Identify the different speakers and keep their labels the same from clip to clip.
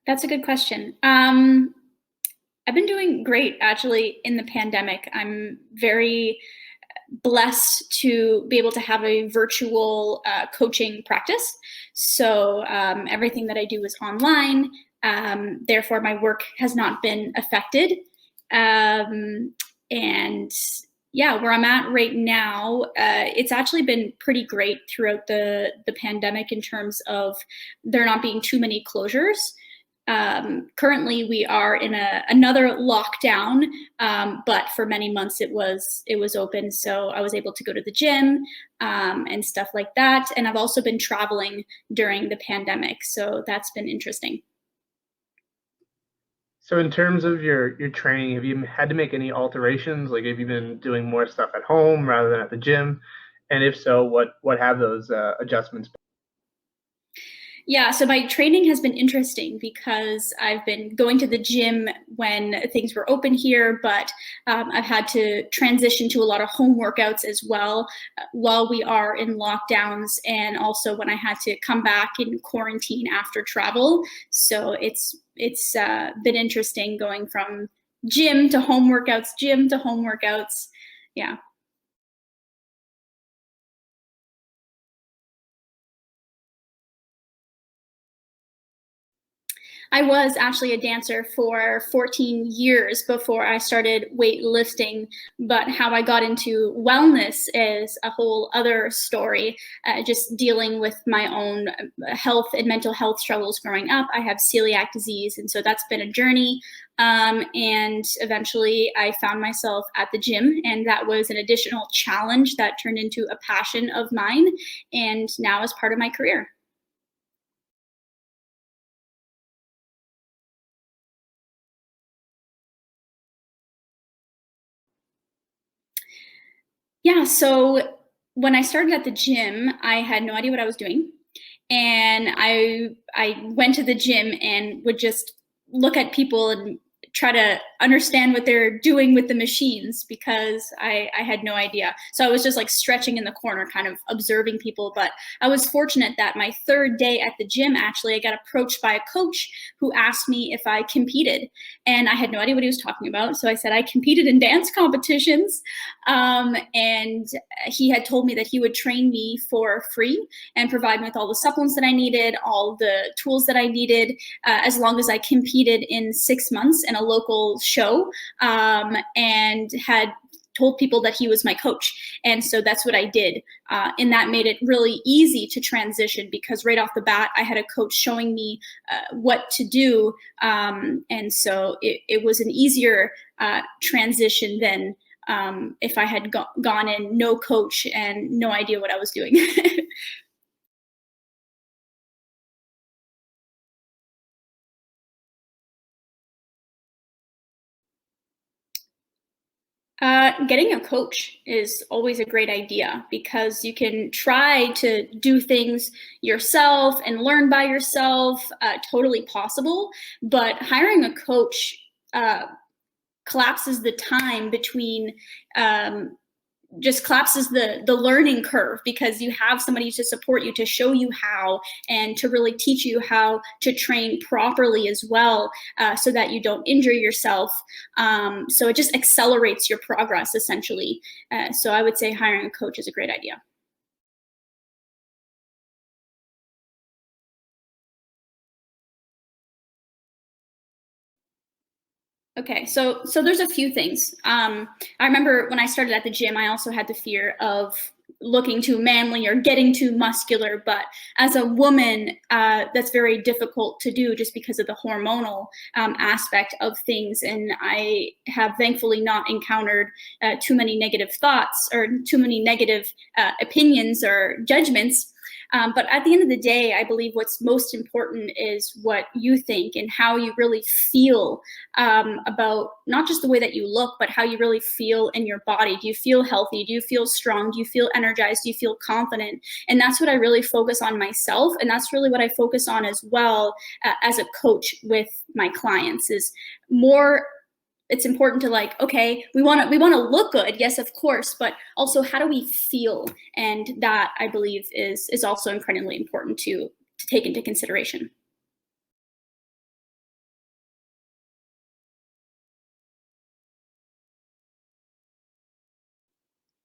Speaker 1: That's a good question. I've been doing great actually in the pandemic. I'm very blessed to be able to have a virtual coaching practice. So everything that I do is online. Therefore, my work has not been affected. Um, and yeah, where I'm at right now, it's actually been pretty great throughout the pandemic in terms of there not being too many closures. Currently, we are in another lockdown, but for many months it was open, so I was able to go to the gym and stuff like that. And I've also been traveling during the pandemic, so that's been interesting.
Speaker 2: So in terms of your training, have you had to make any alterations? Like, have you been doing more stuff at home rather than at the gym? And if so, what have those adjustments been?
Speaker 1: Yeah, so my training has been interesting because I've been going to the gym when things were open here, but I've had to transition to a lot of home workouts as well while we are in lockdowns, and also when I had to come back in quarantine after travel. So it's been interesting going from gym to home workouts. Yeah. I was actually a dancer for 14 years before I started weightlifting, but how I got into wellness is a whole other story. Just dealing with my own health and mental health struggles growing up. I have celiac disease, and so that's been a journey. And eventually, I found myself at the gym, and that was an additional challenge that turned into a passion of mine, and now is part of my career. Yeah, so when I started at the gym, I had no idea what I was doing. And I went to the gym and would just look at people and try to understand what they're doing with the machines because I had no idea. So I was just like stretching in the corner, kind of observing people. But I was fortunate that my third day at the gym, actually, I got approached by a coach who asked me if I competed. And I had no idea what he was talking about. So I said I competed in dance competitions. And he had told me that he would train me for free and provide me with all the supplements that I needed, all the tools that I needed, as long as I competed in 6 months in a local show, and had told people that he was my coach. And so that's what I did. And that made it really easy to transition because right off the bat, I had a coach showing me what to do. And so it was an easier transition than if I had gone in no coach and no idea what I was doing. Getting a coach is always a great idea because you can try to do things yourself and learn by yourself, totally possible. But hiring a coach uh, collapses the time between um, just collapses the learning curve because you have somebody to support you, to show you how, and to really teach you how to train properly as well, so that you don't injure yourself. So it just accelerates your progress essentially. So I would say hiring a coach is a great idea. Okay, so there's a few things. I remember when I started at the gym, I also had the fear of looking too manly or getting too muscular. But as a woman, that's very difficult to do just because of the hormonal aspect of things. And I have thankfully not encountered too many negative thoughts or too many negative opinions or judgments. But at the end of the day, I believe what's most important is what you think and how you really feel about not just the way that you look, but how you really feel in your body. Do you feel healthy? Do you feel strong? Do you feel energized? Do you feel confident? And that's what I really focus on myself. And that's really what I focus on as well as a coach with my clients is more. It's important to like, okay, we want to look good, yes, of course, but also how do we feel? And that I believe is also incredibly important to take into consideration.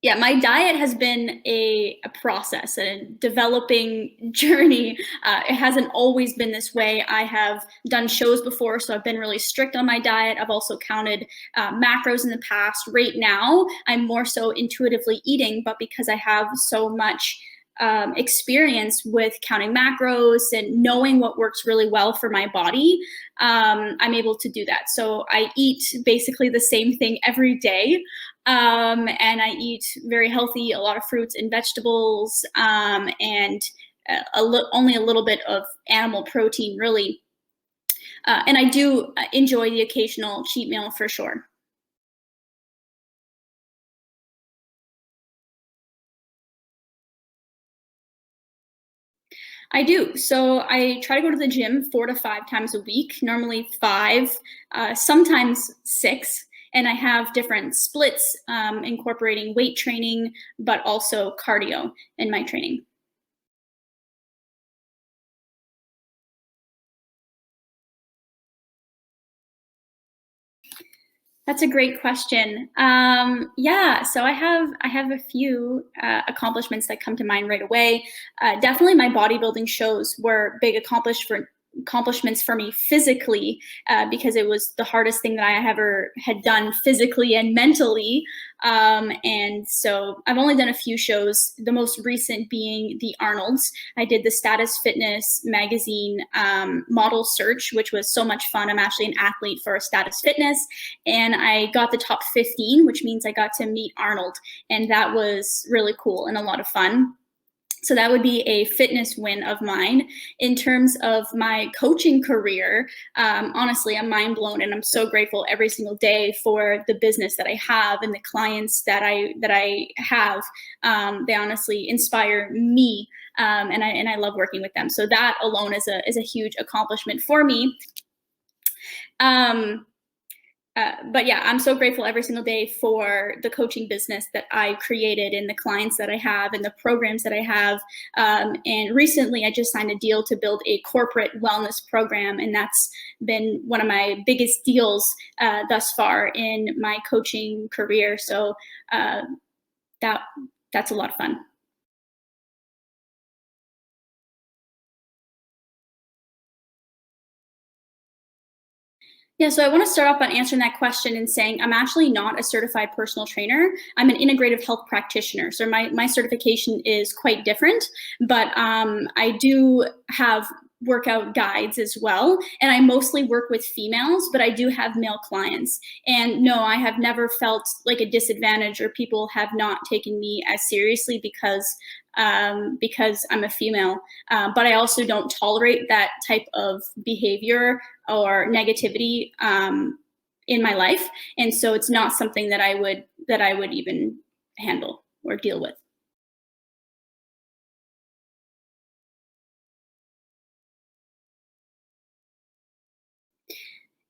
Speaker 1: Yeah, my diet has been a process, a developing journey. It hasn't always been this way. I have done shows before, so I've been really strict on my diet. I've also counted macros in the past. Right now, I'm more so intuitively eating, but because I have so much experience with counting macros and knowing what works really well for my body, I'm able to do that. So I eat basically the same thing every day. And I eat very healthy, a lot of fruits and vegetables, and only a little bit of animal protein, really. And I do enjoy the occasional cheat meal for sure. I do. So I try to go to the gym 4 to 5 times a week, normally five, sometimes six. And I have different splits incorporating weight training, but also cardio in my training. That's a great question. Yeah, so I have a few accomplishments that come to mind right away. Definitely, my bodybuilding shows were big accomplishments for me physically, because it was the hardest thing that I ever had done physically and mentally. And so I've only done a few shows, the most recent being the Arnold's. I did the Status Fitness magazine model search, which was so much fun. I'm actually an athlete for Status Fitness, and I got the top 15, which means I got to meet Arnold, and that was really cool and a lot of fun. So that would be a fitness win of mine. In terms of my coaching career, honestly, I'm mind blown, and I'm so grateful every single day for the business that I have and the clients that I have. They honestly inspire me, and I love working with them. So that alone is a huge accomplishment for me. Um, but yeah, I'm so grateful every single day for the coaching business that I created and the clients that I have and the programs that I have. And recently, I just signed a deal to build a corporate wellness program, and that's been one of my biggest deals thus far in my coaching career. So that that's a lot of fun. Yeah, so I want to start off by answering that question and saying I'm actually not a certified personal trainer. I'm an integrative health practitioner. So my certification is quite different, but I do have workout guides as well. And I mostly work with females, but I do have male clients. And no, I have never felt like a disadvantage or people have not taken me as seriously because I'm a female. But I also don't tolerate that type of behavior or negativity in my life, and so it's not something that I would even handle or deal with.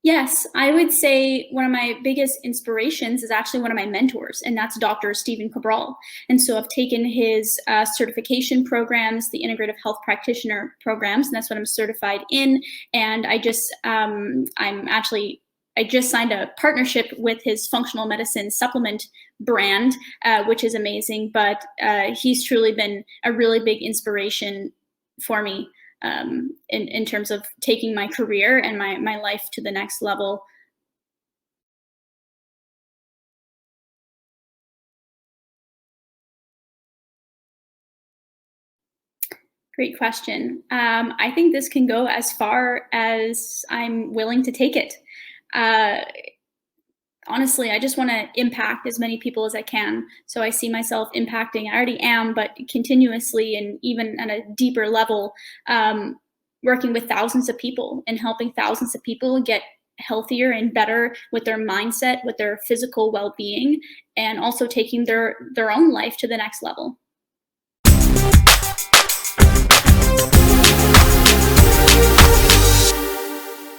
Speaker 1: Yes, I would say one of my biggest inspirations is actually one of my mentors, and that's Dr. Stephen Cabral. And so I've taken his certification programs, the integrative health practitioner programs, and that's what I'm certified in. And I just signed a partnership with his functional medicine supplement brand, which is amazing. But he's truly been a really big inspiration for me in terms of taking my career and my life to the next level. Great question. I think this can go as far as I'm willing to take it. Uh, Honestly, I just want to impact as many people as I can. So I see myself impacting, I already am, but continuously and even at a deeper level, um, working with thousands of people and helping thousands of people get healthier and better with their mindset, with their physical well-being, and also taking their own life to the next level.